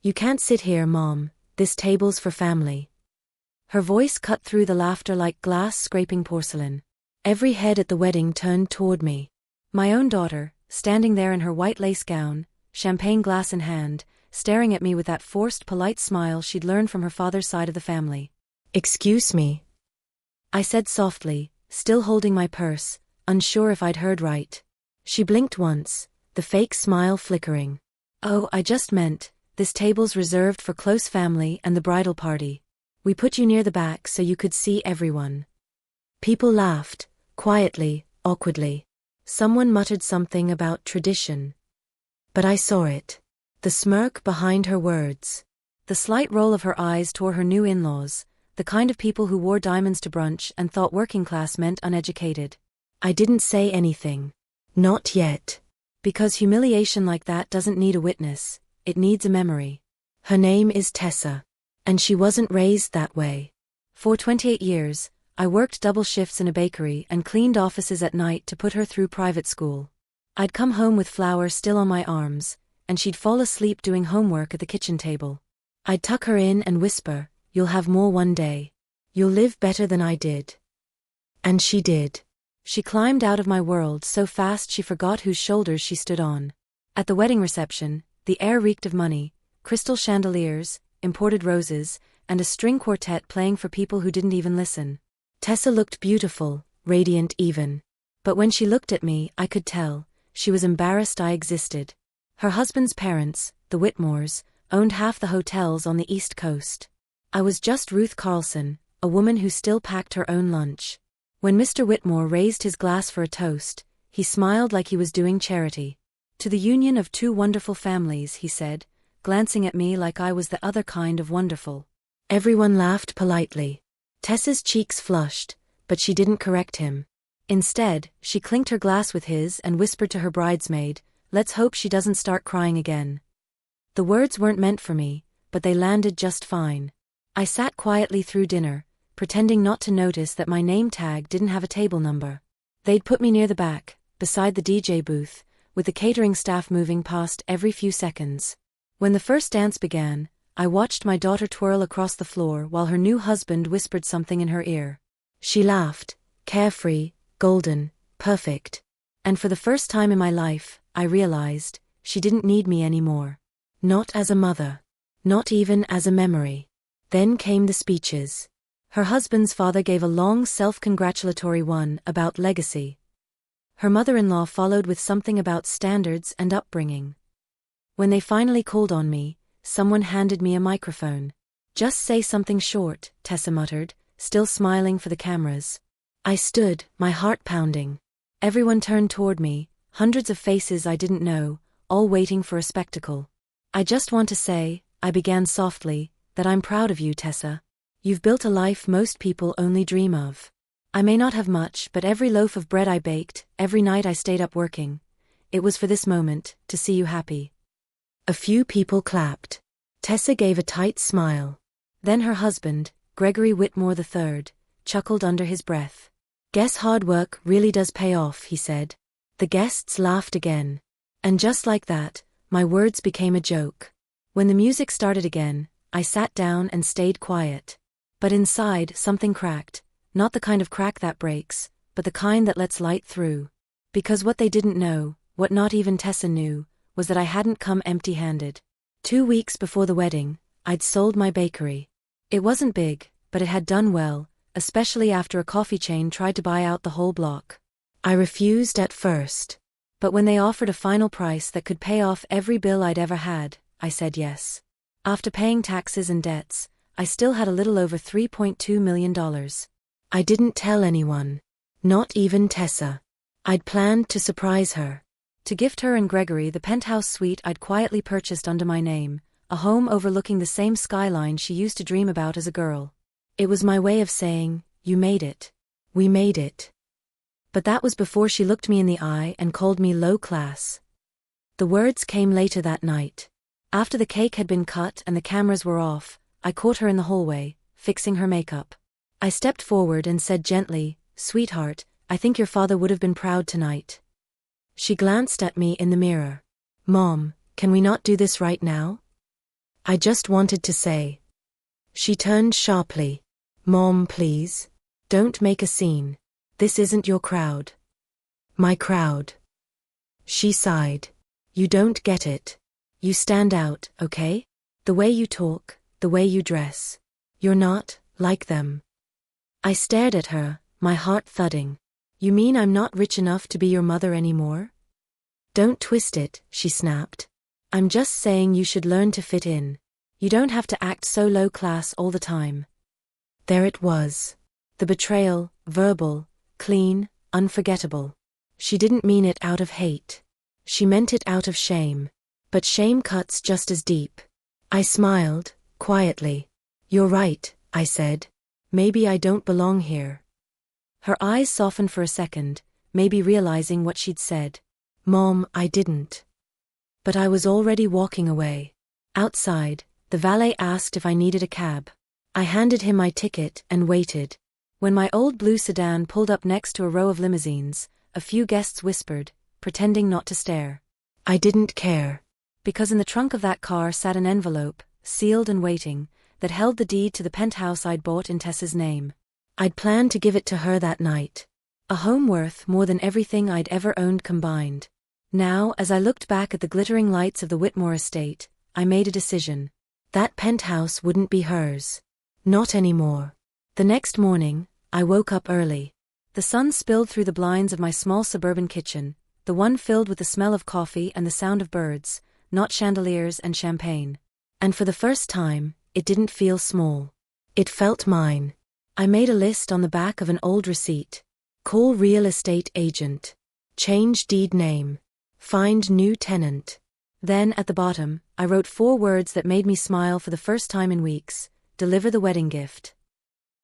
You can't sit here, Mom. This table's for family. Her voice cut through the laughter like glass scraping porcelain. Every head at the wedding turned toward me. My own daughter, standing there in her white lace gown, champagne glass in hand, staring at me with that forced polite smile she'd learned from her father's side of the family. "Excuse me," I said softly, still holding my purse, unsure if I'd heard right. She blinked once, the fake smile flickering. "Oh, I just meant, this table's reserved for close family and the bridal party. We put you near the back so you could see everyone." People laughed, quietly, awkwardly. Someone muttered something about tradition. But I saw it. The smirk behind her words. The slight roll of her eyes toward her new in-laws, the kind of people who wore diamonds to brunch and thought working class meant uneducated. I didn't say anything. Not yet. Because humiliation like that doesn't need a witness, it needs a memory. Her name is Tessa. And she wasn't raised that way. For 28 years, I worked double shifts in a bakery and cleaned offices at night to put her through private school. I'd come home with flour still on my arms, and she'd fall asleep doing homework at the kitchen table. I'd tuck her in and whisper, "You'll have more one day. You'll live better than I did." And she did. She climbed out of my world so fast she forgot whose shoulders she stood on. At the wedding reception, the air reeked of money, crystal chandeliers, imported roses, and a string quartet playing for people who didn't even listen. Tessa looked beautiful, radiant even. But when she looked at me, I could tell, she was embarrassed I existed. Her husband's parents, the Whitmores, owned half the hotels on the East Coast. I was just Ruth Carlson, a woman who still packed her own lunch. When Mr. Whitmore raised his glass for a toast, he smiled like he was doing charity. "To the union of two wonderful families," he said, glancing at me like I was the other kind of wonderful. Everyone laughed politely. Tessa's cheeks flushed, but she didn't correct him. Instead, she clinked her glass with his and whispered to her bridesmaid, "Let's hope she doesn't start crying again." The words weren't meant for me, but they landed just fine. I sat quietly through dinner, pretending not to notice that my name tag didn't have a table number. They'd put me near the back, beside the DJ booth, with the catering staff moving past every few seconds. When the first dance began, I watched my daughter twirl across the floor while her new husband whispered something in her ear. She laughed, carefree, golden, perfect. And for the first time in my life, I realized, she didn't need me anymore. Not as a mother. Not even as a memory. Then came the speeches. Her husband's father gave a long self-congratulatory one about legacy. Her mother-in-law followed with something about standards and upbringing. When they finally called on me, someone handed me a microphone. "Just say something short," Tessa muttered, still smiling for the cameras. I stood, my heart pounding. Everyone turned toward me, hundreds of faces I didn't know, all waiting for a spectacle. "I just want to say," I began softly, "that I'm proud of you, Tessa. You've built a life most people only dream of. I may not have much, but every loaf of bread I baked, every night I stayed up working, it was for this moment, to see you happy." A few people clapped. Tessa gave a tight smile. Then her husband, Gregory Whitmore III, chuckled under his breath. "Guess hard work really does pay off," he said. The guests laughed again. And just like that, my words became a joke. When the music started again, I sat down and stayed quiet. But inside, something cracked, not the kind of crack that breaks, but the kind that lets light through. Because what they didn't know, what not even Tessa knew, was that I hadn't come empty-handed. 2 weeks before the wedding, I'd sold my bakery. It wasn't big, but it had done well, especially after a coffee chain tried to buy out the whole block. I refused at first. But when they offered a final price that could pay off every bill I'd ever had, I said yes. After paying taxes and debts, I still had a little over $3.2 million. I didn't tell anyone. Not even Tessa. I'd planned to surprise her. To gift her and Gregory the penthouse suite I'd quietly purchased under my name, a home overlooking the same skyline she used to dream about as a girl. It was my way of saying, "You made it. We made it." But that was before she looked me in the eye and called me low class. The words came later that night. After the cake had been cut and the cameras were off, I caught her in the hallway, fixing her makeup. I stepped forward and said gently, "Sweetheart, I think your father would have been proud tonight." She glanced at me in the mirror. "Mom, can we not do this right now?" I just wanted to say. She turned sharply. Mom, please. Don't make a scene. This isn't your crowd. My crowd. She sighed. You don't get it. You stand out, okay? The way you talk, the way you dress. You're not like them. I stared at her, my heart thudding. You mean I'm not rich enough to be your mother anymore? Don't twist it, she snapped. I'm just saying you should learn to fit in. You don't have to act so low class all the time. There it was. The betrayal, verbal, clean, unforgettable. She didn't mean it out of hate. She meant it out of shame. But shame cuts just as deep. I smiled, quietly. You're right, I said. Maybe I don't belong here. Her eyes softened for a second, maybe realizing what she'd said. Mom, I didn't. But I was already walking away. Outside, the valet asked if I needed a cab. I handed him my ticket and waited. When my old blue sedan pulled up next to a row of limousines, a few guests whispered, pretending not to stare. I didn't care. Because in the trunk of that car sat an envelope, sealed and waiting, that held the deed to the penthouse I'd bought in Tessa's name. I'd planned to give it to her that night. A home worth more than everything I'd ever owned combined. Now, as I looked back at the glittering lights of the Whitmore estate, I made a decision. That penthouse wouldn't be hers. Not anymore. The next morning, I woke up early. The sun spilled through the blinds of my small suburban kitchen, the one filled with the smell of coffee and the sound of birds, not chandeliers and champagne. And for the first time, it didn't feel small. It felt mine. I made a list on the back of an old receipt. Call real estate agent. Change deed name. Find new tenant. Then, at the bottom, I wrote 4 words that made me smile for the first time in weeks. Deliver the wedding gift.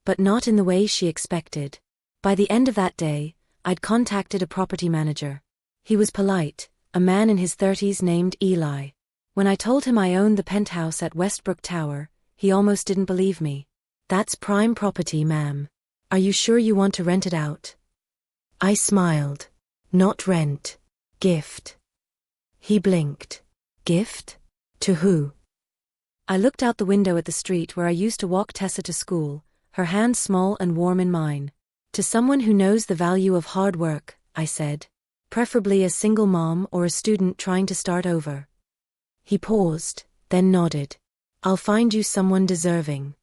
But not in the way she expected. By the end of that day, I'd contacted a property manager. He was polite, a man in his 30s named Eli. When I told him I owned the penthouse at Westbrook Tower, he almost didn't believe me. That's prime property, ma'am. Are you sure you want to rent it out? I smiled. Not rent. Gift. He blinked. Gift? To who? I looked out the window at the street where I used to walk Tessa to school, her hand small and warm in mine. To someone who knows the value of hard work, I said. Preferably a single mom or a student trying to start over. He paused, then nodded. I'll find you someone deserving.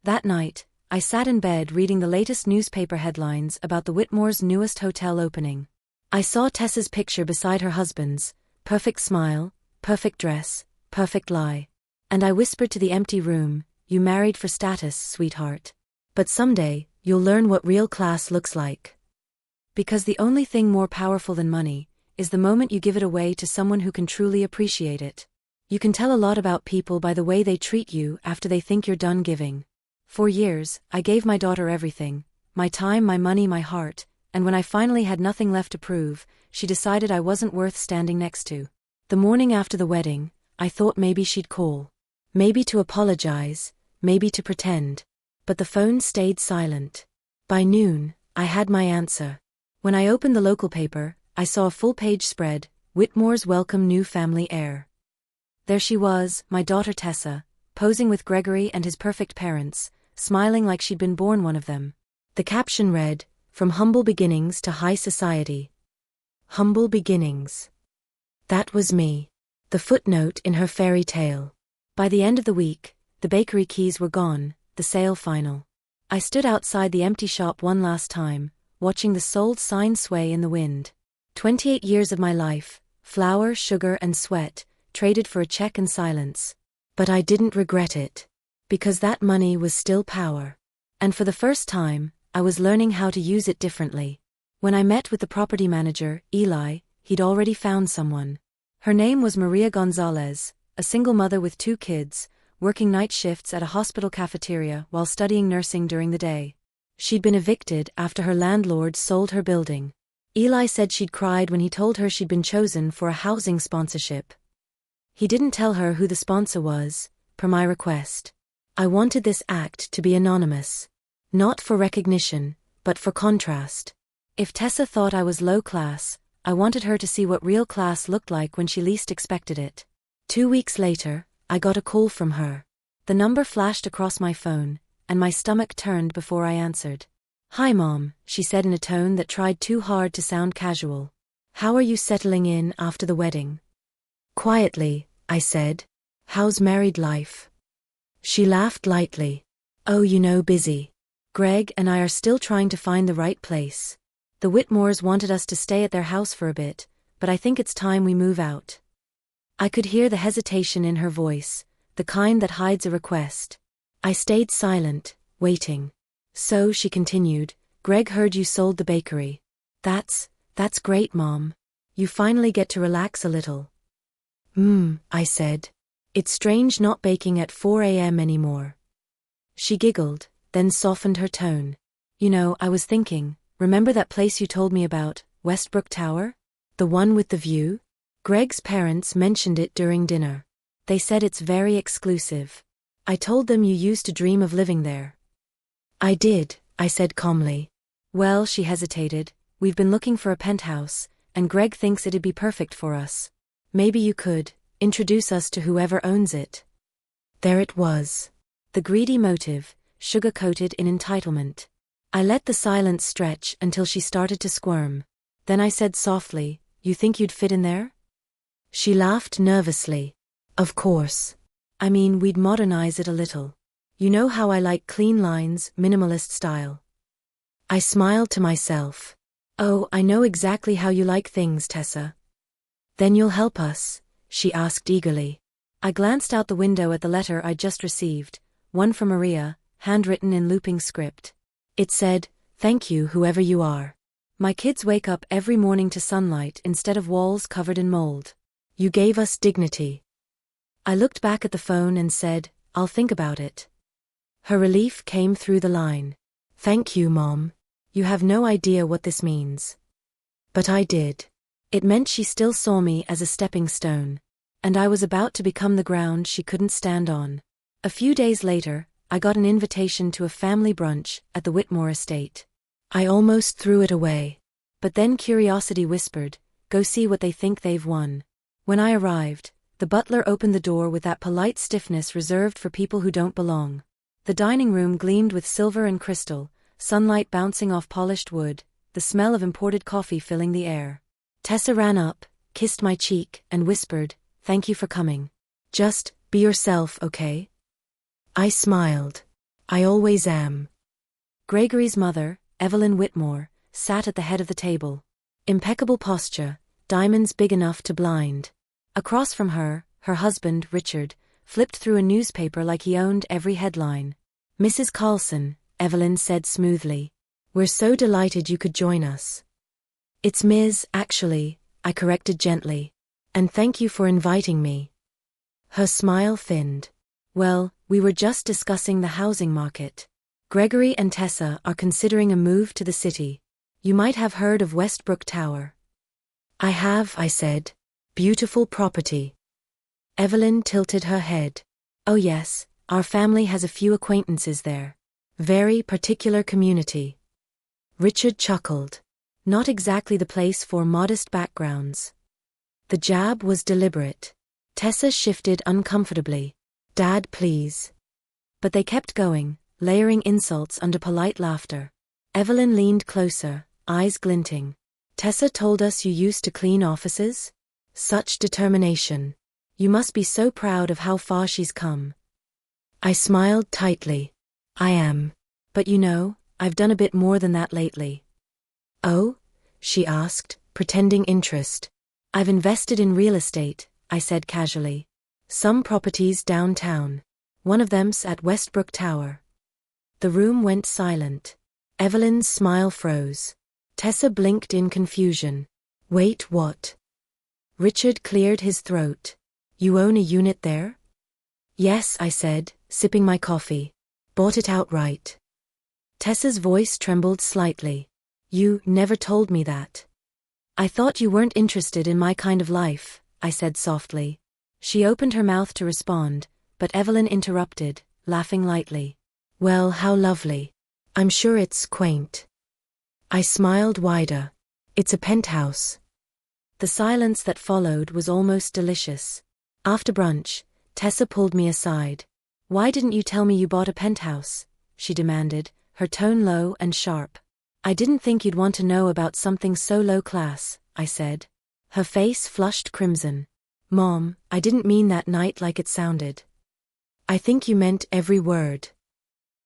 That night, I sat in bed reading the latest newspaper headlines about the Whitmore's newest hotel opening. I saw Tessa's picture beside her husband's, perfect smile, perfect dress, perfect lie. And I whispered to the empty room, you married for status, sweetheart. But someday, you'll learn what real class looks like. Because the only thing more powerful than money is the moment you give it away to someone who can truly appreciate it. You can tell a lot about people by the way they treat you after they think you're done giving. For years, I gave my daughter everything, my time, my money, my heart, and when I finally had nothing left to prove, she decided I wasn't worth standing next to. The morning after the wedding, I thought maybe she'd call. Maybe to apologize, maybe to pretend. But the phone stayed silent. By noon, I had my answer. When I opened the local paper, I saw a full-page spread, Whitmore's welcome new family heir. There she was, my daughter Tessa, posing with Gregory and his perfect parents, smiling like she'd been born one of them. The caption read, From humble beginnings to high society. Humble beginnings. That was me. The footnote in her fairy tale. By the end of the week, the bakery keys were gone, the sale final. I stood outside the empty shop one last time, watching the sold sign sway in the wind. 28 years of my life, flour, sugar and sweat, traded for a check and silence. But I didn't regret it. Because that money was still power. And for the first time, I was learning how to use it differently. When I met with the property manager, Eli, he'd already found someone. Her name was Maria Gonzalez, a single mother with 2 kids, working night shifts at a hospital cafeteria while studying nursing during the day. She'd been evicted after her landlord sold her building. Eli said she'd cried when he told her she'd been chosen for a housing sponsorship. He didn't tell her who the sponsor was, per my request. I wanted this act to be anonymous. Not for recognition, but for contrast. If Tessa thought I was low class, I wanted her to see what real class looked like when she least expected it. 2 weeks later, I got a call from her. The number flashed across my phone, and my stomach turned before I answered. "Hi, Mom," she said in a tone that tried too hard to sound casual. "How are you settling in after the wedding?" "Quietly," I said. "How's married life?" She laughed lightly. "Oh, busy. Greg and I are still trying to find the right place. The Whitmores wanted us to stay at their house for a bit, but I think it's time we move out." I could hear the hesitation in her voice, the kind that hides a request. I stayed silent, waiting. "So," she continued, "Greg heard you sold the bakery. That's great, Mom. You finally get to relax a little." I said. "It's strange not baking at 4 a.m. anymore." She giggled, then softened her tone. I was thinking, remember that place you told me about, Westbrook Tower? The one with the view? Greg's parents mentioned it during dinner. They said it's very exclusive. I told them you used to dream of living there." "I did," I said calmly. "Well," she hesitated, "we've been looking for a penthouse, and Greg thinks it'd be perfect for us. Maybe you could introduce us to whoever owns it." There it was. The greedy motive, sugar-coated in entitlement. I let the silence stretch until she started to squirm. Then I said softly, "You think you'd fit in there?" She laughed nervously. "Of course. I mean, we'd modernize it a little. You know how I like clean lines, minimalist style." I smiled to myself. "Oh, I know exactly how you like things, Tessa." "Then you'll help us?" she asked eagerly. I glanced out the window at the letter I'd just received, one from Maria, handwritten in looping script. It said, "Thank you, whoever you are. My kids wake up every morning to sunlight instead of walls covered in mold. You gave us dignity." I looked back at the phone and said, "I'll think about it." Her relief came through the line. "Thank you, Mom. You have no idea what this means." But I did. It meant she still saw me as a stepping stone, and I was about to become the ground she couldn't stand on. A few days later, I got an invitation to a family brunch at the Whitmore estate. I almost threw it away. But then curiosity whispered, "Go see what they think they've won." When I arrived, the butler opened the door with that polite stiffness reserved for people who don't belong. The dining room gleamed with silver and crystal, sunlight bouncing off polished wood, the smell of imported coffee filling the air. Tessa ran up, kissed my cheek, and whispered, "Thank you for coming. Just be yourself, okay?" I smiled. "I always am." Gregory's mother, Evelyn Whitmore, sat at the head of the table. Impeccable posture, diamonds big enough to blind. Across from her, her husband, Richard, flipped through a newspaper like he owned every headline. "Mrs. Carlson," Evelyn said smoothly. "We're so delighted you could join us." "It's Ms., actually," I corrected gently. "And thank you for inviting me." Her smile thinned. "Well, we were just discussing the housing market. Gregory and Tessa are considering a move to the city. You might have heard of Westbrook Tower." "I have," I said. "Beautiful property." Evelyn tilted her head. "Oh yes, our family has a few acquaintances there. Very particular community." Richard chuckled. "Not exactly the place for modest backgrounds." The jab was deliberate. Tessa shifted uncomfortably. "Dad, please." But they kept going, layering insults under polite laughter. Evelyn leaned closer, eyes glinting. "Tessa told us you used to clean offices? Such determination. You must be so proud of how far she's come." I smiled tightly. "I am. But I've done a bit more than that lately." "Oh?" she asked, pretending interest. "I've invested in real estate," I said casually. "Some properties downtown. One of them's at Westbrook Tower." The room went silent. Evelyn's smile froze. Tessa blinked in confusion. "Wait, what?" Richard cleared his throat. "You own a unit there?" "Yes," I said, sipping my coffee. "Bought it outright." Tessa's voice trembled slightly. "You never told me that." "I thought you weren't interested in my kind of life," I said softly. She opened her mouth to respond, but Evelyn interrupted, laughing lightly. "Well, how lovely. I'm sure it's quaint." I smiled wider. "It's a penthouse." The silence that followed was almost delicious. After brunch, Tessa pulled me aside. Why didn't you tell me you bought a penthouse? She demanded, her tone low and sharp. I didn't think you'd want to know about something so low class, I said. Her face flushed crimson. Mom, I didn't mean that night like it sounded. I think you meant every word.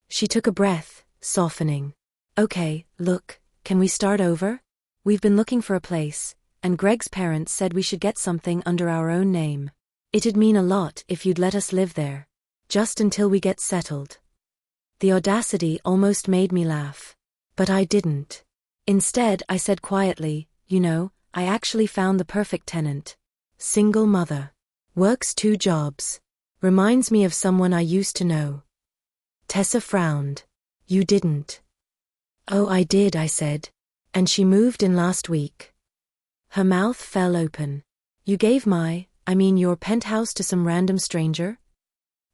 She took a breath, softening. Okay, look, can we start over? We've been looking for a place, and Greg's parents said we should get something under our own name. It'd mean a lot if you'd let us live there. Just until we get settled. The audacity almost made me laugh. But I didn't. Instead, I said quietly, you know, I actually found the perfect tenant. Single mother. Works 2 jobs. Reminds me of someone I used to know. Tessa frowned. You didn't. Oh, I did, I said. And she moved in last week. Her mouth fell open. You gave your penthouse to some random stranger?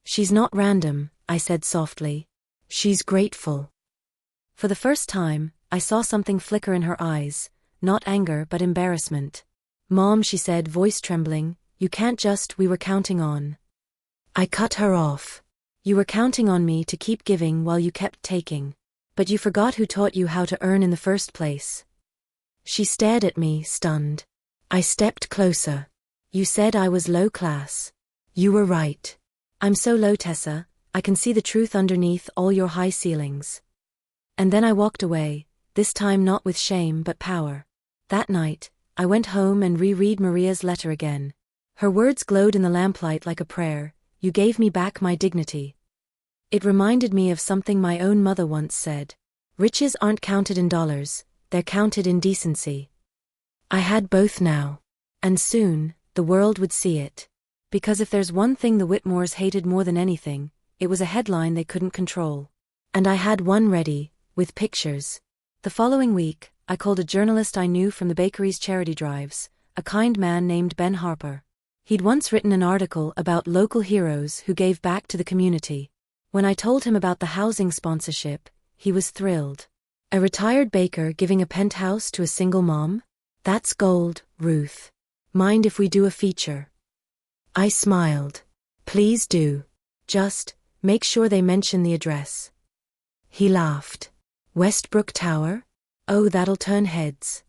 She's not random, I said softly. She's grateful. For the first time, I saw something flicker in her eyes, not anger but embarrassment. Mom, she said, voice trembling, you can't just, we were counting on. I cut her off. You were counting on me to keep giving while you kept taking. But you forgot who taught you how to earn in the first place. She stared at me, stunned. I stepped closer. You said I was low class. You were right. I'm so low, Tessa, I can see the truth underneath all your high ceilings. And then I walked away, this time not with shame but power. That night, I went home and reread Maria's letter again. Her words glowed in the lamplight like a prayer, you gave me back my dignity. It reminded me of something my own mother once said. Riches aren't counted in dollars, they're counted in decency. I had both now. And soon, the world would see it. Because if there's one thing the Whitmores hated more than anything, it was a headline they couldn't control. And I had one ready, with pictures. The following week, I called a journalist I knew from the bakery's charity drives, a kind man named Ben Harper. He'd once written an article about local heroes who gave back to the community. When I told him about the housing sponsorship, he was thrilled. A retired baker giving a penthouse to a single mom? That's gold, Ruth. Mind if we do a feature? I smiled. Please do. Just, make sure they mention the address. He laughed. Westbrook Tower? Oh, that'll turn heads.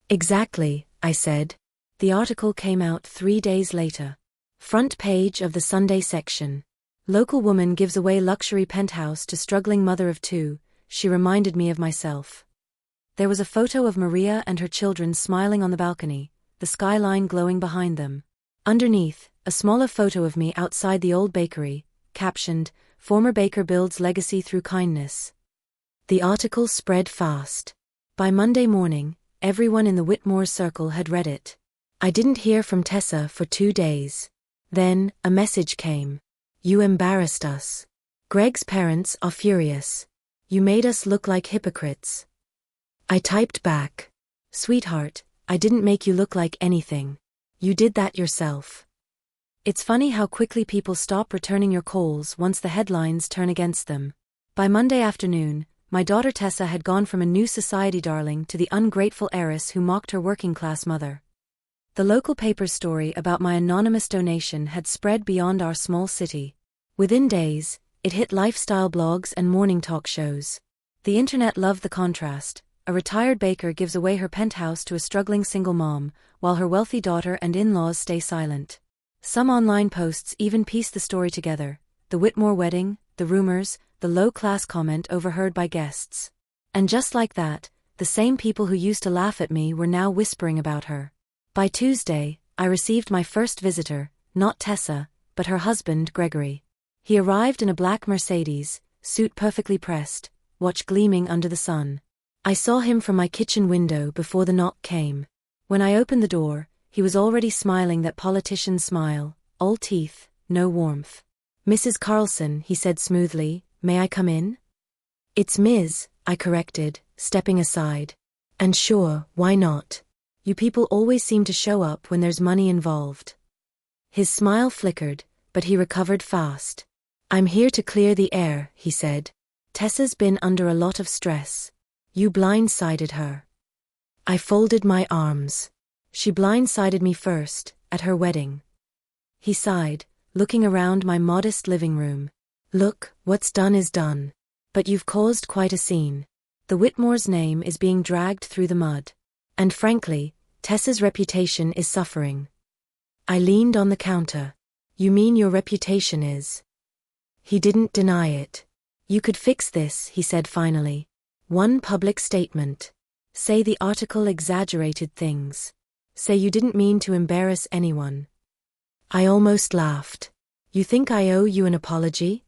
Exactly, I said. The article came out 3 days later. Front page of the Sunday section. Local woman gives away luxury penthouse to struggling mother of 2, she reminded me of myself. There was a photo of Maria and her children smiling on the balcony, the skyline glowing behind them. Underneath, a smaller photo of me outside the old bakery, captioned, Former baker builds legacy through kindness. The article spread fast. By Monday morning, everyone in the Whitmore circle had read it. I didn't hear from Tessa for 2 days. Then, a message came. You embarrassed us. Greg's parents are furious. You made us look like hypocrites. I typed back. Sweetheart, I didn't make you look like anything. You did that yourself. It's funny how quickly people stop returning your calls once the headlines turn against them. By Monday afternoon, my daughter Tessa had gone from a new society darling to the ungrateful heiress who mocked her working-class mother. The local paper's story about my anonymous donation had spread beyond our small city. Within days, it hit lifestyle blogs and morning talk shows. The internet loved the contrast. A retired baker gives away her penthouse to a struggling single mom, while her wealthy daughter and in-laws stay silent. Some online posts even piece the story together: the Whitmore wedding, the rumors, the low-class comment overheard by guests. And just like that, the same people who used to laugh at me were now whispering about her. By Tuesday, I received my first visitor, not Tessa, but her husband Gregory. He arrived in a black Mercedes, suit perfectly pressed, watch gleaming under the sun. I saw him from my kitchen window before the knock came. When I opened the door, he was already smiling that politician's smile, all teeth, no warmth. Mrs. Carlson, he said smoothly, may I come in? It's Ms., I corrected, stepping aside. And sure, why not? You people always seem to show up when there's money involved. His smile flickered, but he recovered fast. I'm here to clear the air, he said. Tessa's been under a lot of stress. You blindsided her. I folded my arms. She blindsided me first, at her wedding. He sighed, looking around my modest living room. Look, what's done is done. But you've caused quite a scene. The Whitmore's name is being dragged through the mud. And frankly, Tessa's reputation is suffering. I leaned on the counter. You mean your reputation is? He didn't deny it. You could fix this, he said finally. One public statement. Say the article exaggerated things. Say you didn't mean to embarrass anyone. I almost laughed. You think I owe you an apology?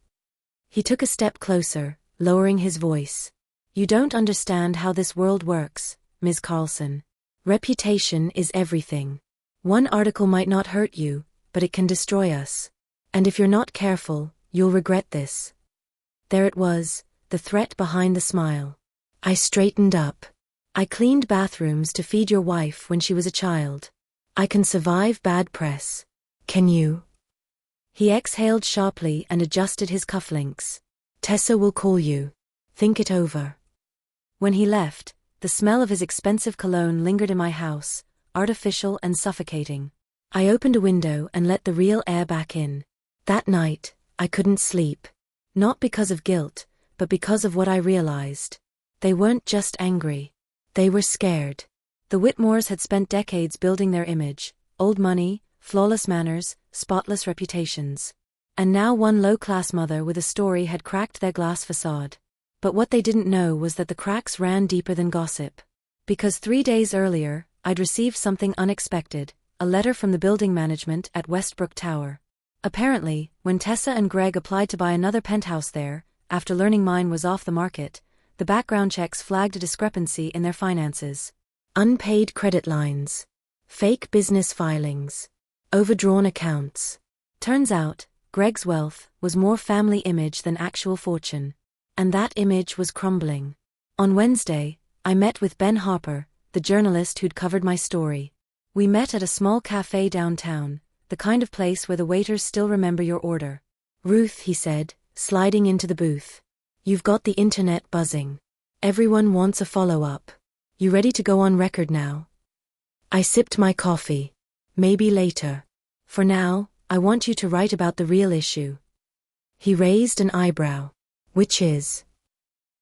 He took a step closer, lowering his voice. You don't understand how this world works, Ms. Carlson. Reputation is everything. One article might not hurt you, but it can destroy us. And if you're not careful, you'll regret this. There it was, the threat behind the smile. I straightened up. I cleaned bathrooms to feed your wife when she was a child. I can survive bad press. Can you? He exhaled sharply and adjusted his cufflinks. Tessa will call you. Think it over. When he left, the smell of his expensive cologne lingered in my house, artificial and suffocating. I opened a window and let the real air back in. That night, I couldn't sleep. Not because of guilt, but because of what I realized. They weren't just angry. They were scared. The Whitmores had spent decades building their image, old money, flawless manners, spotless reputations. And now one low-class mother with a story had cracked their glass facade. But what they didn't know was that the cracks ran deeper than gossip. Because 3 days earlier, I'd received something unexpected, a letter from the building management at Westbrook Tower. Apparently, when Tessa and Greg applied to buy another penthouse there, after learning mine was off the market, the background checks flagged a discrepancy in their finances. Unpaid credit lines. Fake business filings. Overdrawn accounts. Turns out, Greg's wealth was more family image than actual fortune. And that image was crumbling. On Wednesday, I met with Ben Harper, the journalist who'd covered my story. We met at a small cafe downtown, the kind of place where the waiters still remember your order. Ruth, he said, sliding into the booth. You've got the internet buzzing. Everyone wants a follow-up. You ready to go on record now? I sipped my coffee. Maybe later. For now, I want you to write about the real issue. He raised an eyebrow. Which is?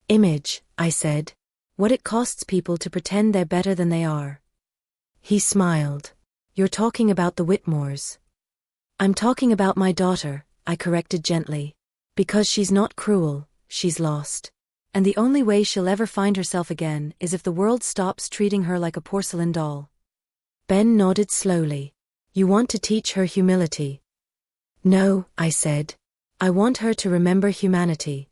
Image, I said. What it costs people to pretend they're better than they are. He smiled. You're talking about the Whitmores. I'm talking about my daughter, I corrected gently. Because she's not cruel, she's lost. And the only way she'll ever find herself again is if the world stops treating her like a porcelain doll. Ben nodded slowly. You want to teach her humility? No, I said. I want her to remember humanity.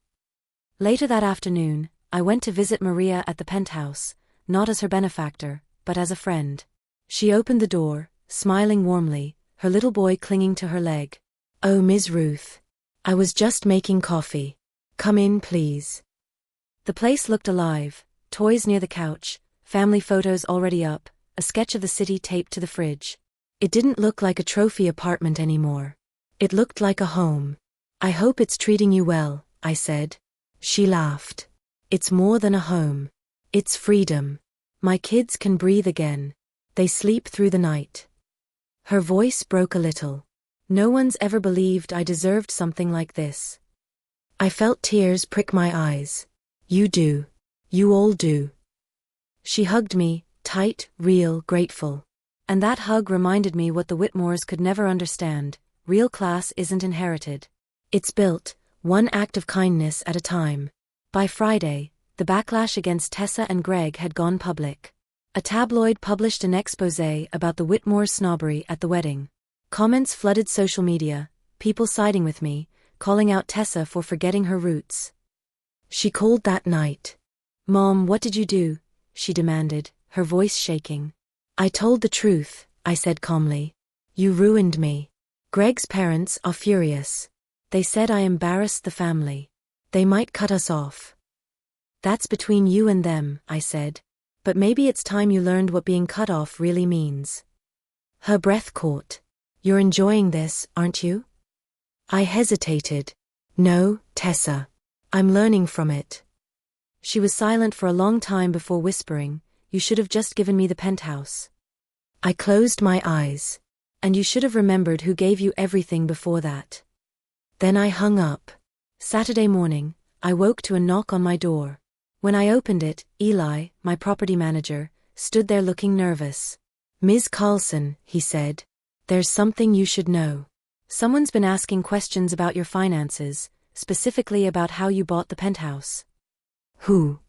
Later that afternoon, I went to visit Maria at the Penthouse, not as her benefactor, but as a friend. She opened the door, smiling warmly, her little boy clinging to her leg. Oh, Ms. Ruth. I was just making coffee. Come in, please. The place looked alive, toys near the couch, family photos already up, a sketch of the city taped to the fridge. It didn't look like a trophy apartment anymore. It looked like a home. I hope it's treating you well, I said. She laughed. It's more than a home. It's freedom. My kids can breathe again. They sleep through the night. Her voice broke a little. No one's ever believed I deserved something like this. I felt tears prick my eyes. You do. You all do. She hugged me, tight, real, grateful. And that hug reminded me what the Whitmores could never understand. Real class isn't inherited. It's built, one act of kindness at a time. By Friday, the backlash against Tessa and Greg had gone public. A tabloid published an exposé about the Whitmore snobbery at the wedding. Comments flooded social media, people siding with me, calling out Tessa for forgetting her roots. She called that night. Mom, what did you do? She demanded, her voice shaking. I told the truth, I said calmly. You ruined me. Greg's parents are furious. They said I embarrassed the family. They might cut us off. That's between you and them, I said. But maybe it's time you learned what being cut off really means. Her breath caught. You're enjoying this, aren't you? I hesitated. No, Tessa. I'm learning from it. She was silent for a long time before whispering, you should have just given me the penthouse. I closed my eyes. And you should have remembered who gave you everything before that. Then I hung up. Saturday morning, I woke to a knock on my door. When I opened it, Eli, my property manager, stood there looking nervous. "Ms. Carlson," he said, "there's something you should know. Someone's been asking questions about your finances, specifically about how you bought the penthouse." "Who?"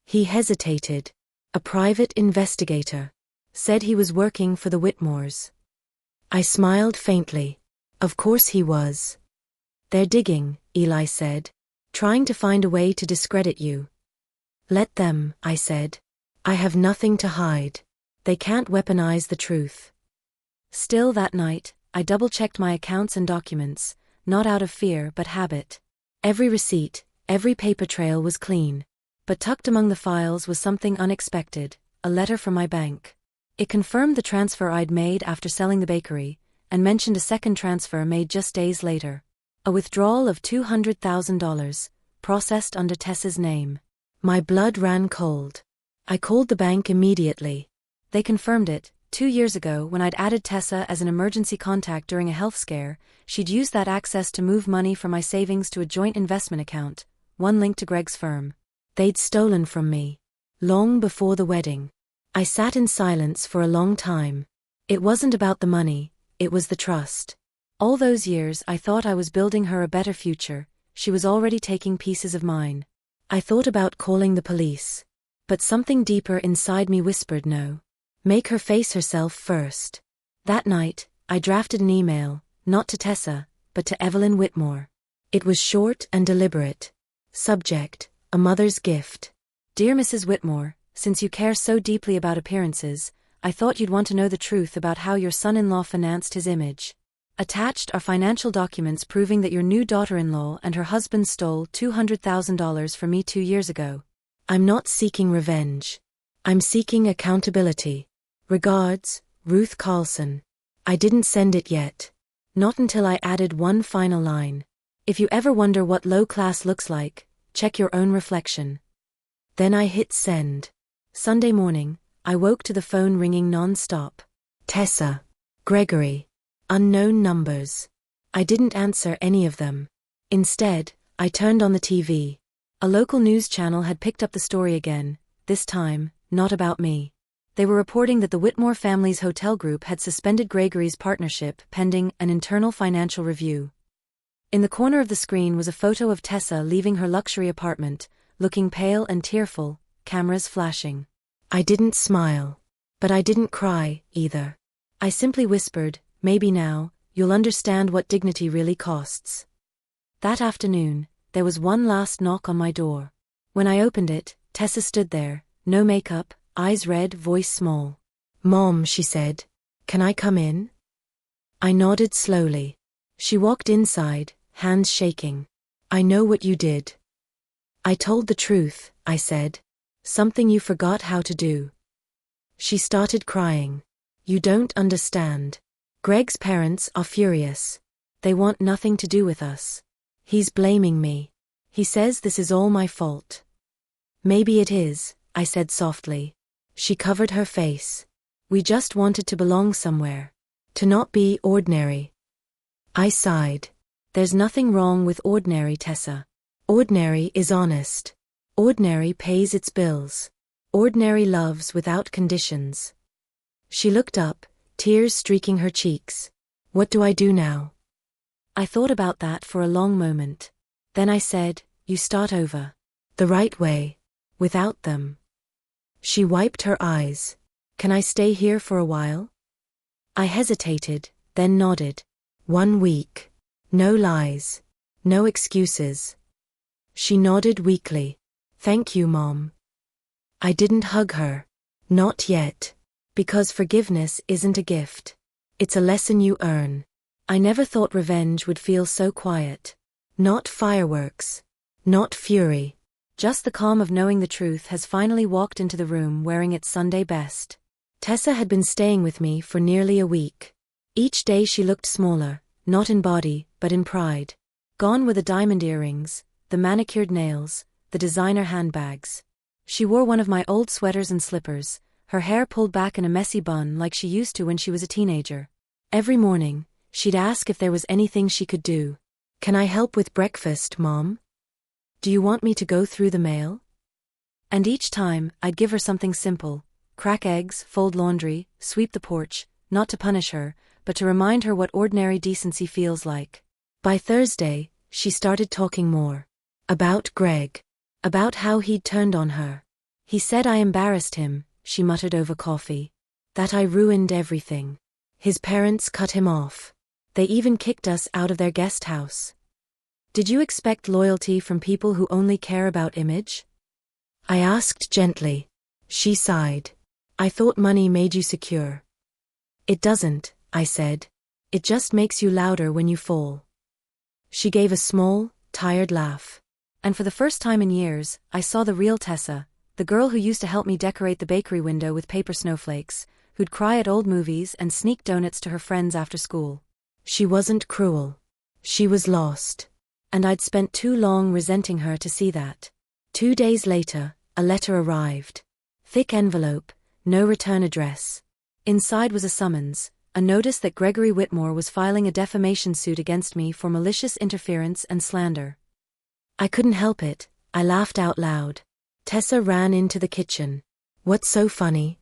He hesitated. "A private investigator. Said he was working for the Whitmores." I smiled faintly. Of course he was. "They're digging," Eli said. "Trying to find a way to discredit you." "Let them," I said. "I have nothing to hide. They can't weaponize the truth." Still that night, I double-checked my accounts and documents, not out of fear but habit. Every receipt, every paper trail was clean. But tucked among the files was something unexpected, a letter from my bank. It confirmed the transfer I'd made after selling the bakery, and mentioned a second transfer made just days later. A withdrawal of $200,000, processed under Tessa's name. My blood ran cold. I called the bank immediately. They confirmed it. 2 years ago, when I'd added Tessa as an emergency contact during a health scare, she'd used that access to move money from my savings to a joint investment account, one linked to Greg's firm. They'd stolen from me. Long before the wedding. I sat in silence for a long time. It wasn't about the money, it was the trust. All those years I thought I was building her a better future, she was already taking pieces of mine. I thought about calling the police. But something deeper inside me whispered no. Make her face herself first. That night, I drafted an email, not to Tessa, but to Evelyn Whitmore. It was short and deliberate. Subject, a mother's gift. Dear Mrs. Whitmore, since you care so deeply about appearances, I thought you'd want to know the truth about how your son-in-law financed his image. Attached are financial documents proving that your new daughter-in-law and her husband stole $200,000 from me 2 years ago. I'm not seeking revenge. I'm seeking accountability. Regards, Ruth Carlson. I didn't send it yet. Not until I added one final line. If you ever wonder what low class looks like, check your own reflection. Then I hit send. Sunday morning, I woke to the phone ringing non-stop. Tessa. Gregory. Unknown numbers. I didn't answer any of them. Instead, I turned on the TV. A local news channel had picked up the story again, this time, not about me. They were reporting that the Whitmore family's hotel group had suspended Gregory's partnership pending an internal financial review. In the corner of the screen was a photo of Tessa leaving her luxury apartment, looking pale and tearful, cameras flashing. I didn't smile. But I didn't cry, either. I simply whispered, maybe now, you'll understand what dignity really costs. That afternoon, there was one last knock on my door. When I opened it, Tessa stood there, no makeup, eyes red, voice small. "Mom," she said, "can I come in?" I nodded slowly. She walked inside, hands shaking. "I know what you did." "I told the truth," I said. "Something you forgot how to do." She started crying. "You don't understand. Greg's parents are furious. They want nothing to do with us. He's blaming me. He says this is all my fault." "Maybe it is," I said softly. She covered her face. "We just wanted to belong somewhere. To not be ordinary." I sighed. "There's nothing wrong with ordinary, Tessa. Ordinary is honest. Ordinary pays its bills. Ordinary loves without conditions." She looked up, tears streaking her cheeks. "What do I do now?" I thought about that for a long moment. Then I said, "You start over. The right way. Without them." She wiped her eyes. "Can I stay here for a while?" I hesitated, then nodded. 1 week. No lies. No excuses. She nodded weakly. "Thank you, Mom." I didn't hug her. Not yet. Because forgiveness isn't a gift. It's a lesson you earn. I never thought revenge would feel so quiet. Not fireworks. Not fury. Just the calm of knowing the truth has finally walked into the room wearing its Sunday best. Tessa had been staying with me for nearly a week. Each day she looked smaller, not in body, but in pride. Gone were the diamond earrings, the manicured nails, the designer handbags. She wore one of my old sweaters and slippers, her hair pulled back in a messy bun like she used to when she was a teenager. Every morning, she'd ask if there was anything she could do. "Can I help with breakfast, Mom? Do you want me to go through the mail?" And each time, I'd give her something simple: crack eggs, fold laundry, sweep the porch, not to punish her, but to remind her what ordinary decency feels like. By Thursday, she started talking more. About Greg. About how he'd turned on her. "He said I embarrassed him," she muttered over coffee. "That I ruined everything. His parents cut him off. They even kicked us out of their guest house. Did you expect loyalty from people who only care about image?" I asked gently. She sighed. "I thought money made you secure." "It doesn't," I said. "It just makes you louder when you fall." She gave a small, tired laugh. And for the first time in years, I saw the real Tessa, the girl who used to help me decorate the bakery window with paper snowflakes, who'd cry at old movies and sneak donuts to her friends after school. She wasn't cruel. She was lost. And I'd spent too long resenting her to see that. 2 days later, a letter arrived. Thick envelope, no return address. Inside was a summons, a notice that Gregory Whitmore was filing a defamation suit against me for malicious interference and slander. I couldn't help it, I laughed out loud. Tessa ran into the kitchen. "What's so funny?"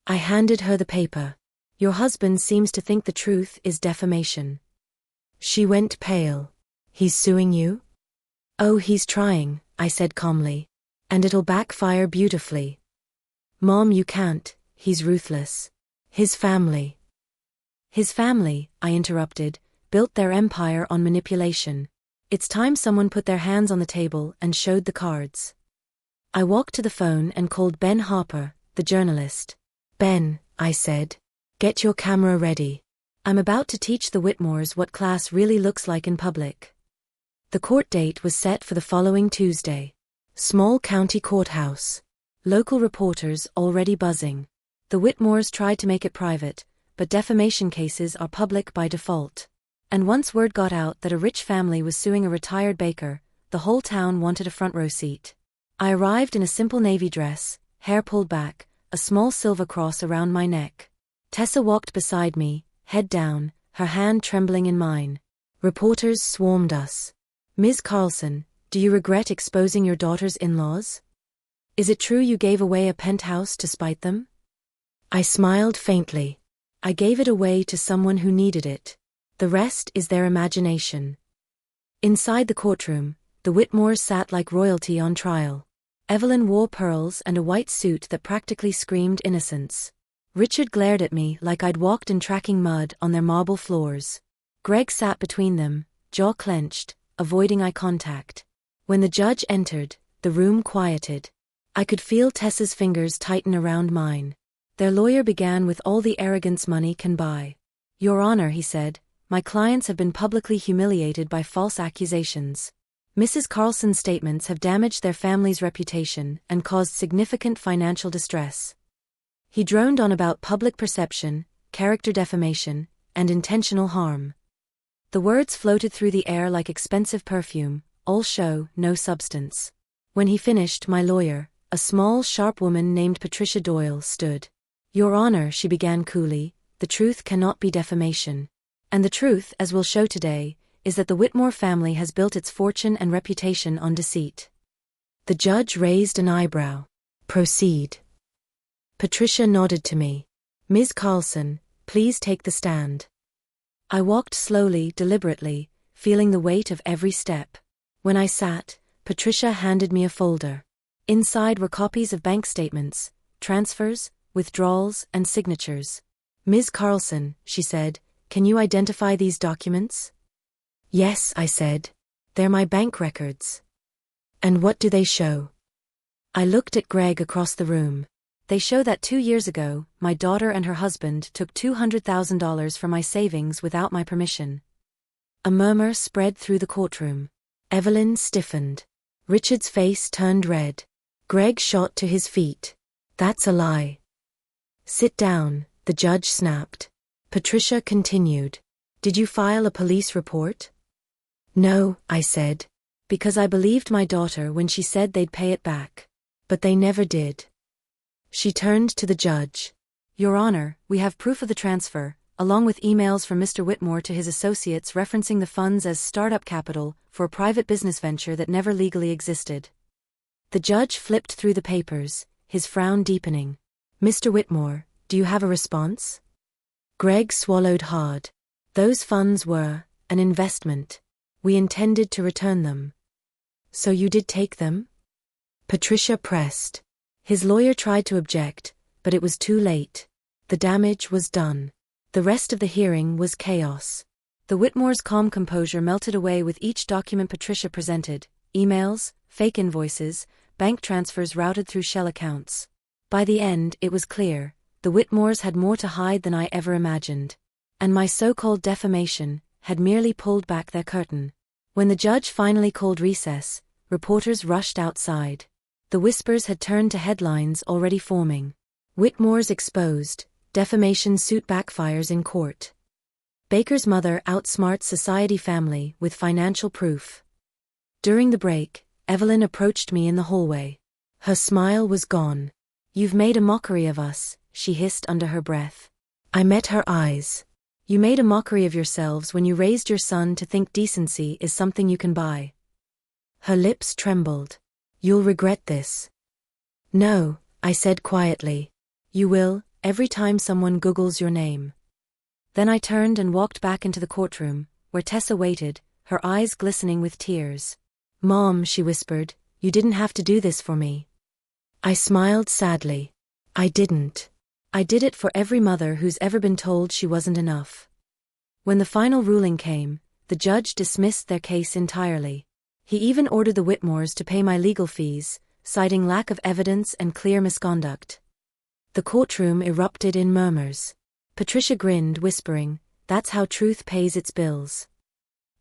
I handed her the paper. "Your husband seems to think the truth is defamation." She went pale. "He's suing you?" "Oh, he's trying," I said calmly. "And it'll backfire beautifully." "Mom, you can't, he's ruthless. His family." "His family," I interrupted, "built their empire on manipulation. It's time someone put their hands on the table and showed the cards." I walked to the phone and called Ben Harper, the journalist. "Ben," I said, "get your camera ready. I'm about to teach the Whitmores what class really looks like in public." The court date was set for the following Tuesday. Small county courthouse. Local reporters already buzzing. The Whitmores tried to make it private, but defamation cases are public by default. And once word got out that a rich family was suing a retired baker, the whole town wanted a front row seat. I arrived in a simple navy dress, hair pulled back, a small silver cross around my neck. Tessa walked beside me, head down, her hand trembling in mine. Reporters swarmed us. "Ms. Carlson, do you regret exposing your daughter's in-laws? Is it true you gave away a penthouse to spite them?" I smiled faintly. "I gave it away to someone who needed it. The rest is their imagination." Inside the courtroom, the Whitmores sat like royalty on trial. Evelyn wore pearls and a white suit that practically screamed innocence. Richard glared at me like I'd walked in tracking mud on their marble floors. Greg sat between them, jaw clenched, avoiding eye contact. When the judge entered, the room quieted. I could feel Tessa's fingers tighten around mine. Their lawyer began with all the arrogance money can buy. "Your Honor," he said, "my clients have been publicly humiliated by false accusations. Mrs. Carlson's statements have damaged their family's reputation and caused significant financial distress." He droned on about public perception, character defamation, and intentional harm. The words floated through the air like expensive perfume, all show, no substance. When he finished, my lawyer, a small, sharp woman named Patricia Doyle, stood. "Your Honor," she began coolly, "the truth cannot be defamation. And the truth, as we'll show today, is that the Whitmore family has built its fortune and reputation on deceit." The judge raised an eyebrow. "Proceed." Patricia nodded to me. "Ms. Carlson, please take the stand." I walked slowly, deliberately, feeling the weight of every step. When I sat, Patricia handed me a folder. Inside were copies of bank statements, transfers, withdrawals, and signatures. "Ms. Carlson," she said, "can you identify these documents?" "Yes," I said. "They're my bank records." "And what do they show?" I looked at Greg across the room. "They show that 2 years ago, my daughter and her husband took $200,000 from my savings without my permission." A murmur spread through the courtroom. Evelyn stiffened. Richard's face turned red. Greg shot to his feet. "That's a lie." "Sit down," the judge snapped. Patricia continued. "Did you file a police report?" "No," I said. "Because I believed my daughter when she said they'd pay it back. But they never did." She turned to the judge. "Your Honor, we have proof of the transfer, along with emails from Mr. Whitmore to his associates referencing the funds as startup capital for a private business venture that never legally existed. The judge flipped through the papers, his frown deepening. "Mr. Whitmore, do you have a response?" Greg swallowed hard. "Those funds were an investment. We intended to return them." "So you did take them?" Patricia pressed. His lawyer tried to object, but it was too late. The damage was done. The rest of the hearing was chaos. The Whitmore's calm composure melted away with each document Patricia presented: emails, fake invoices, bank transfers routed through shell accounts. By the end, it was clear, the Whitmores had more to hide than I ever imagined. And my so-called defamation had merely pulled back their curtain. When the judge finally called recess, reporters rushed outside. The whispers had turned to headlines already forming. "Whitmore's exposed, defamation suit backfires in court. Baker's mother outsmarts society family with financial proof." During the break, Evelyn approached me in the hallway. Her smile was gone. "You've made a mockery of us," she hissed under her breath. I met her eyes. "You made a mockery of yourselves when you raised your son to think decency is something you can buy." Her lips trembled. "You'll regret this." "No," I said quietly. "You will, every time someone Googles your name." Then I turned and walked back into the courtroom, where Tessa waited, her eyes glistening with tears. "Mom," she whispered, "you didn't have to do this for me." I smiled sadly. I didn't. I did it for every mother who's ever been told she wasn't enough. When the final ruling came, the judge dismissed their case entirely. He even ordered the Whitmores to pay my legal fees, citing lack of evidence and clear misconduct. The courtroom erupted in murmurs. Patricia grinned, whispering, "That's how truth pays its bills."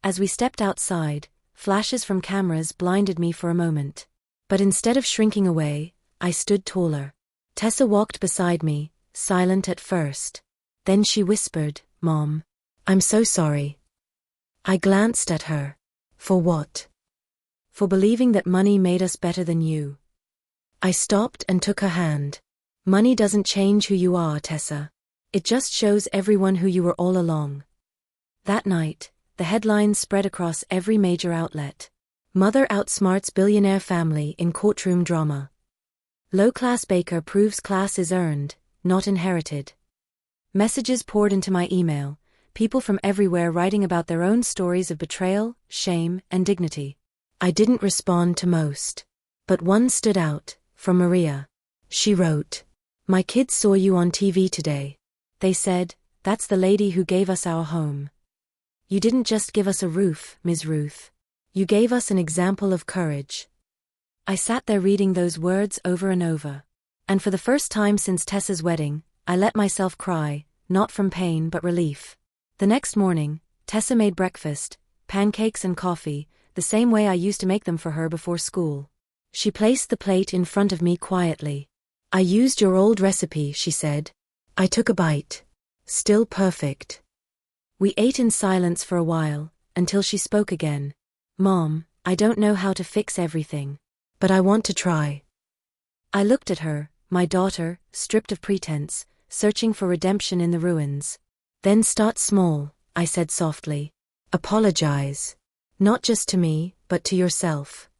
As we stepped outside, flashes from cameras blinded me for a moment. But instead of shrinking away, I stood taller. Tessa walked beside me, silent at first. Then she whispered, "Mom, I'm so sorry." I glanced at her. "For what?" "For believing that money made us better than you." I stopped and took her hand. "Money doesn't change who you are, Tessa. It just shows everyone who you were all along." That night, the headlines spread across every major outlet. "Mother outsmarts billionaire family in courtroom drama." "Low-class Baker proves class is earned, not inherited." Messages poured into my email, people from everywhere writing about their own stories of betrayal, shame, and dignity. I didn't respond to most. But one stood out, from Maria. She wrote, "My kids saw you on TV today. They said, 'That's the lady who gave us our home.' You didn't just give us a roof, Ms. Ruth. You gave us an example of courage." I sat there reading those words over and over. And for the first time since Tessa's wedding, I let myself cry, not from pain but relief. The next morning, Tessa made breakfast, pancakes and coffee, the same way I used to make them for her before school. She placed the plate in front of me quietly. "I used your old recipe," she said. I took a bite. Still perfect. We ate in silence for a while, until she spoke again. "Mom, I don't know how to fix everything. But I want to try." I looked at her, my daughter, stripped of pretense, searching for redemption in the ruins. "Then start small," I said softly. "Apologize. Not just to me, but to yourself."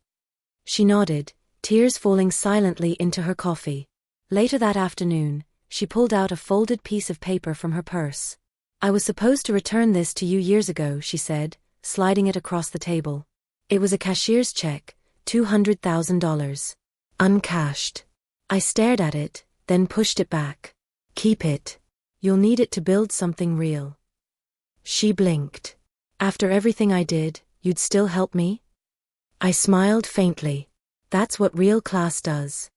She nodded, tears falling silently into her coffee. Later that afternoon, she pulled out a folded piece of paper from her purse. "I was supposed to return this to you years ago," she said, sliding it across the table. It was a cashier's check, $200,000. Uncashed. I stared at it, then pushed it back. "Keep it. You'll need it to build something real." She blinked. "After everything I did, you'd still help me?" I smiled faintly. "That's what real class does."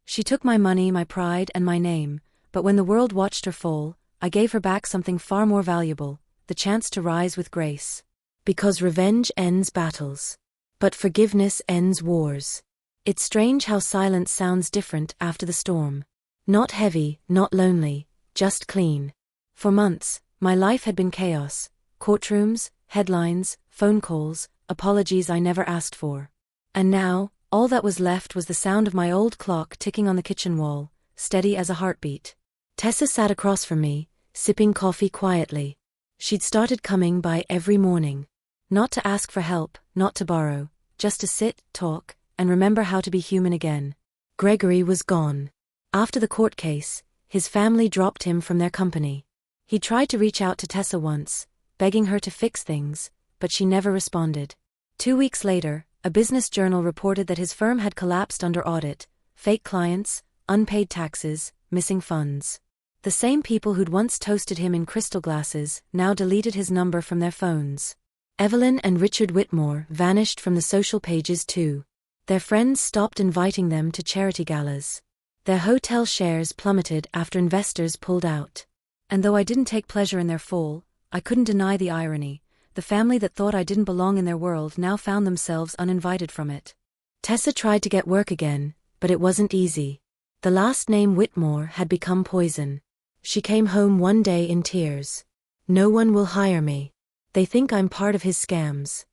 She took my money, my pride, and my name, but when the world watched her fall, I gave her back something far more valuable, the chance to rise with grace. Because revenge ends battles. But forgiveness ends wars. It's strange how silence sounds different after the storm. Not heavy, not lonely, just clean. For months, my life had been chaos. Courtrooms, headlines, phone calls, apologies I never asked for. And now, all that was left was the sound of my old clock ticking on the kitchen wall, steady as a heartbeat. Tessa sat across from me, sipping coffee quietly. She'd started coming by every morning. Not to ask for help, not to borrow, just to sit, talk, and remember how to be human again. Gregory was gone. After the court case, his family dropped him from their company. He tried to reach out to Tessa once, begging her to fix things, but she never responded. 2 weeks later, a business journal reported that his firm had collapsed under audit, fake clients, unpaid taxes, missing funds. The same people who'd once toasted him in crystal glasses now deleted his number from their phones. Evelyn and Richard Whitmore vanished from the social pages too. Their friends stopped inviting them to charity galas. Their hotel shares plummeted after investors pulled out. And though I didn't take pleasure in their fall, I couldn't deny the irony. The family that thought I didn't belong in their world now found themselves uninvited from it. Tessa tried to get work again, but it wasn't easy. The last name Whitmore had become poison. She came home one day in tears. "No one will hire me. They think I'm part of his scams."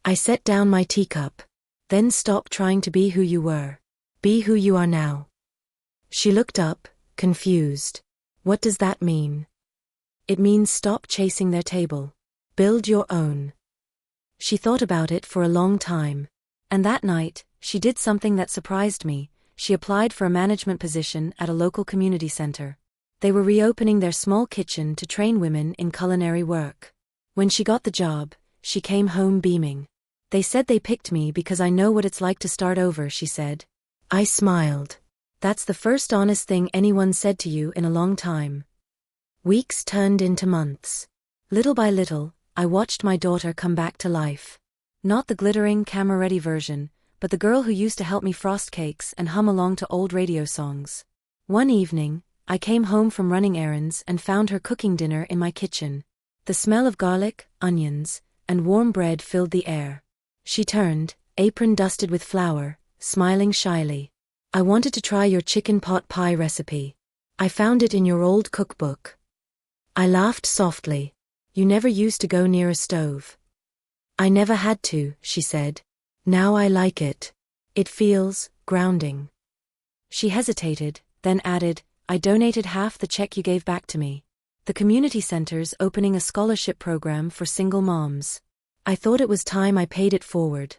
I set down my teacup. "Then stop trying to be who you were. Be who you are now." She looked up, confused. "What does that mean?" "It means stop chasing their table. Build your own." She thought about it for a long time. And that night, she did something that surprised me. She applied for a management position at a local community center. They were reopening their small kitchen to train women in culinary work. When she got the job, she came home beaming. "They said they picked me because I know what it's like to start over," she said. I smiled. "That's the first honest thing anyone said to you in a long time." Weeks turned into months. Little by little, I watched my daughter come back to life. Not the glittering, camera-ready version, but the girl who used to help me frost cakes and hum along to old radio songs. One evening, I came home from running errands and found her cooking dinner in my kitchen. The smell of garlic, onions, and warm bread filled the air. She turned, apron dusted with flour, smiling shyly. "I wanted to try your chicken pot pie recipe. I found it in your old cookbook." I laughed softly. "You never used to go near a stove." "I never had to," she said. "Now I like it. It feels grounding." She hesitated, then added, "I donated half the check you gave back to me. The community center's opening a scholarship program for single moms. I thought it was time I paid it forward."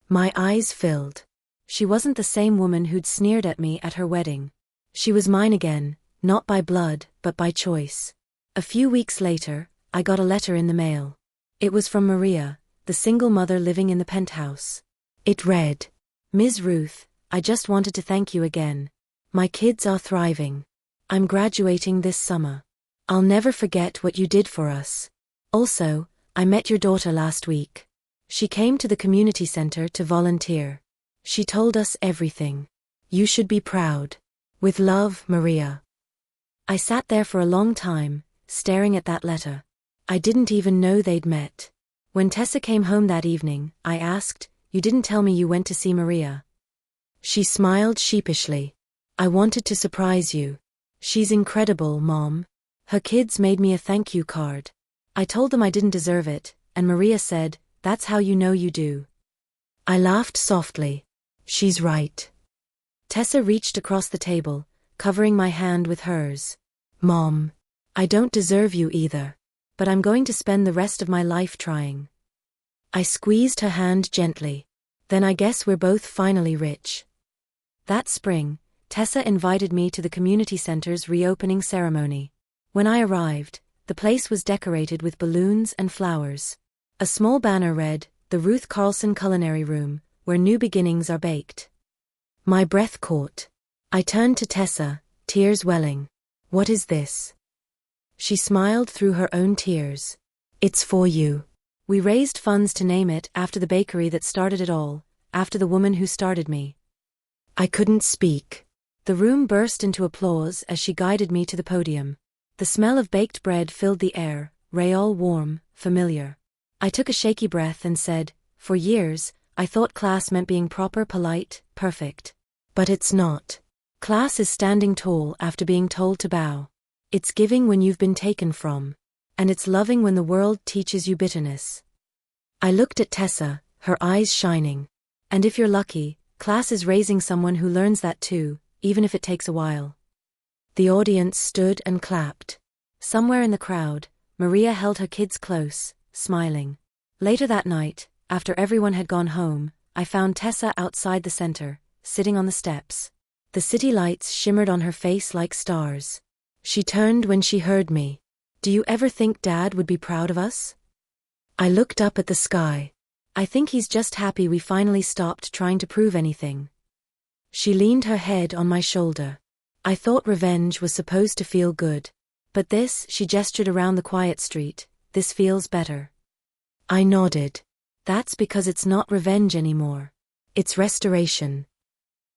My eyes filled. She wasn't the same woman who'd sneered at me at her wedding. She was mine again, not by blood, but by choice. A few weeks later, I got a letter in the mail. It was from Maria, the single mother living in the penthouse. It read, "Ms. Ruth, I just wanted to thank you again. My kids are thriving. I'm graduating this summer. I'll never forget what you did for us. Also, I met your daughter last week. She came to the community center to volunteer. She told us everything. You should be proud. With love, Maria." I sat there for a long time, staring at that letter. I didn't even know they'd met. When Tessa came home that evening, I asked, "You didn't tell me you went to see Maria." She smiled sheepishly. "I wanted to surprise you. She's incredible, Mom. Her kids made me a thank you card. I told them I didn't deserve it, and Maria said, 'That's how you know you do.'" I laughed softly. She's right. Tessa reached across the table, covering my hand with hers. "Mom, I don't deserve you either. But I'm going to spend the rest of my life trying." I squeezed her hand gently. "Then I guess we're both finally rich." That spring, Tessa invited me to the community center's reopening ceremony. When I arrived, the place was decorated with balloons and flowers. A small banner read, "The Ruth Carlson Culinary Room, where new beginnings are baked." My breath caught. I turned to Tessa, tears welling. "What is this?" She smiled through her own tears. "It's for you." We raised funds to name it after the bakery that started it all, after the woman who started me. I couldn't speak. The room burst into applause as she guided me to the podium. The smell of baked bread filled the air, real warm, familiar. I took a shaky breath and said, "For years, I thought class meant being proper, polite, perfect. But it's not. Class is standing tall after being told to bow. It's giving when you've been taken from. And it's loving when the world teaches you bitterness." I looked at Tessa, her eyes shining. "And if you're lucky, class is raising someone who learns that too, even if it takes a while." The audience stood and clapped. Somewhere in the crowd, Maria held her kids close, smiling. Later that night, after everyone had gone home, I found Tessa outside the center, sitting on the steps. The city lights shimmered on her face like stars. She turned when she heard me. "Do you ever think Dad would be proud of us?" I looked up at the sky. "I think he's just happy we finally stopped trying to prove anything." She leaned her head on my shoulder. "I thought revenge was supposed to feel good. But this," she gestured around the quiet street, "this feels better." I nodded. "That's because it's not revenge anymore. It's restoration."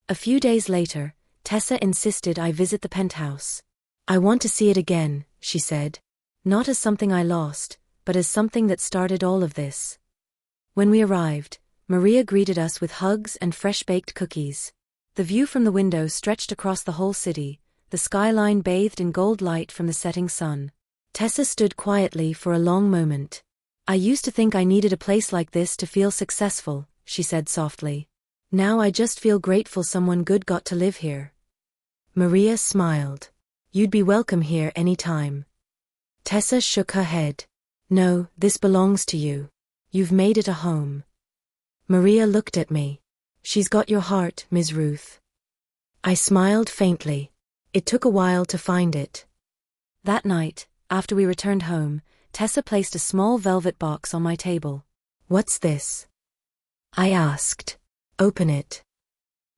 A few days later, Tessa insisted I visit the penthouse. "I want to see it again," she said. "Not as something I lost, but as something that started all of this." When we arrived, Maria greeted us with hugs and fresh-baked cookies. The view from the window stretched across the whole city, the skyline bathed in gold light from the setting sun. Tessa stood quietly for a long moment. "I used to think I needed a place like this to feel successful," she said softly. "Now I just feel grateful someone good got to live here." Maria smiled. "You'd be welcome here any time." Tessa shook her head. "No, this belongs to you. You've made it a home." Maria looked at me. "She's got your heart, Ms. Ruth." I smiled faintly. It took a while to find it. That night, after we returned home, Tessa placed a small velvet box on my table. "What's this?" I asked. "Open it."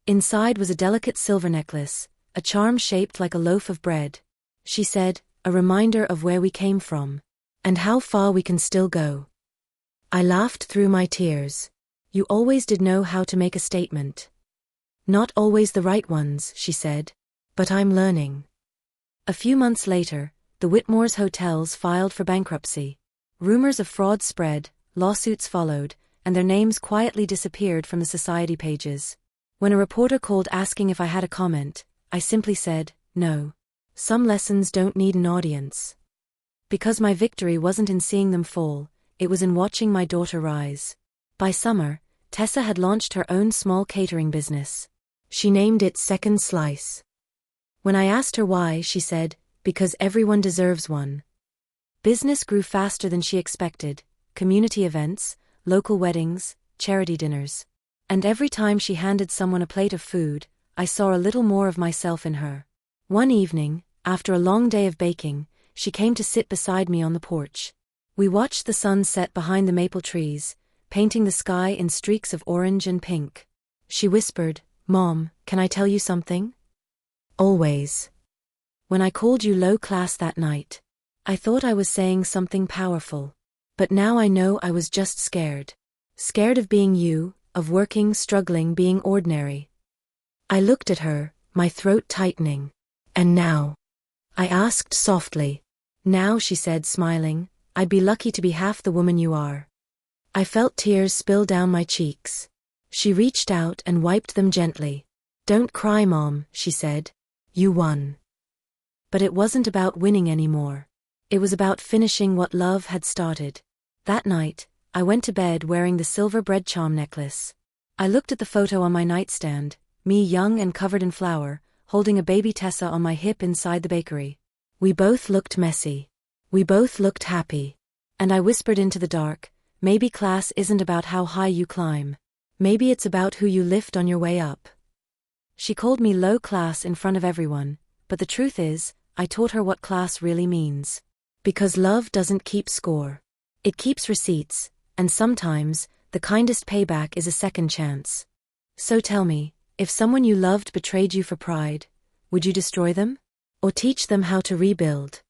Inside was a delicate silver necklace, a charm shaped like a loaf of bread. She said, "A reminder of where we came from. And how far we can still go." I laughed through my tears. "You always did know how to make a statement." "Not always the right ones," she said. "But I'm learning." A few months later, the Whitmore's hotels filed for bankruptcy. Rumors of fraud spread, lawsuits followed, and their names quietly disappeared from the society pages. When a reporter called asking if I had a comment, I simply said, "No. Some lessons don't need an audience." Because my victory wasn't in seeing them fall, it was in watching my daughter rise. By summer, Tessa had launched her own small catering business. She named it Second Slice. When I asked her why, she said, "Because everyone deserves one." Business grew faster than she expected: community events, local weddings, charity dinners. And every time she handed someone a plate of food, I saw a little more of myself in her. One evening, after a long day of baking, she came to sit beside me on the porch. We watched the sun set behind the maple trees, painting the sky in streaks of orange and pink. She whispered, "Mom, can I tell you something?" "Always." "When I called you low class that night, I thought I was saying something powerful. But now I know I was just scared. Scared of being you, of working, struggling, being ordinary." I looked at her, my throat tightening. "And now?" I asked softly. "Now," she said, smiling, "I'd be lucky to be half the woman you are." I felt tears spill down my cheeks. She reached out and wiped them gently. "Don't cry, Mom," she said. "You won." But it wasn't about winning anymore. It was about finishing what love had started. That night, I went to bed wearing the silver bread charm necklace. I looked at the photo on my nightstand, me young and covered in flour, holding a baby Tessa on my hip inside the bakery. We both looked messy. We both looked happy. And I whispered into the dark, maybe class isn't about how high you climb. Maybe it's about who you lift on your way up. She called me low class in front of everyone, but the truth is, I taught her what class really means. Because love doesn't keep score. It keeps receipts, and sometimes, the kindest payback is a second chance. So tell me, if someone you loved betrayed you for pride, would you destroy them? Or teach them how to rebuild?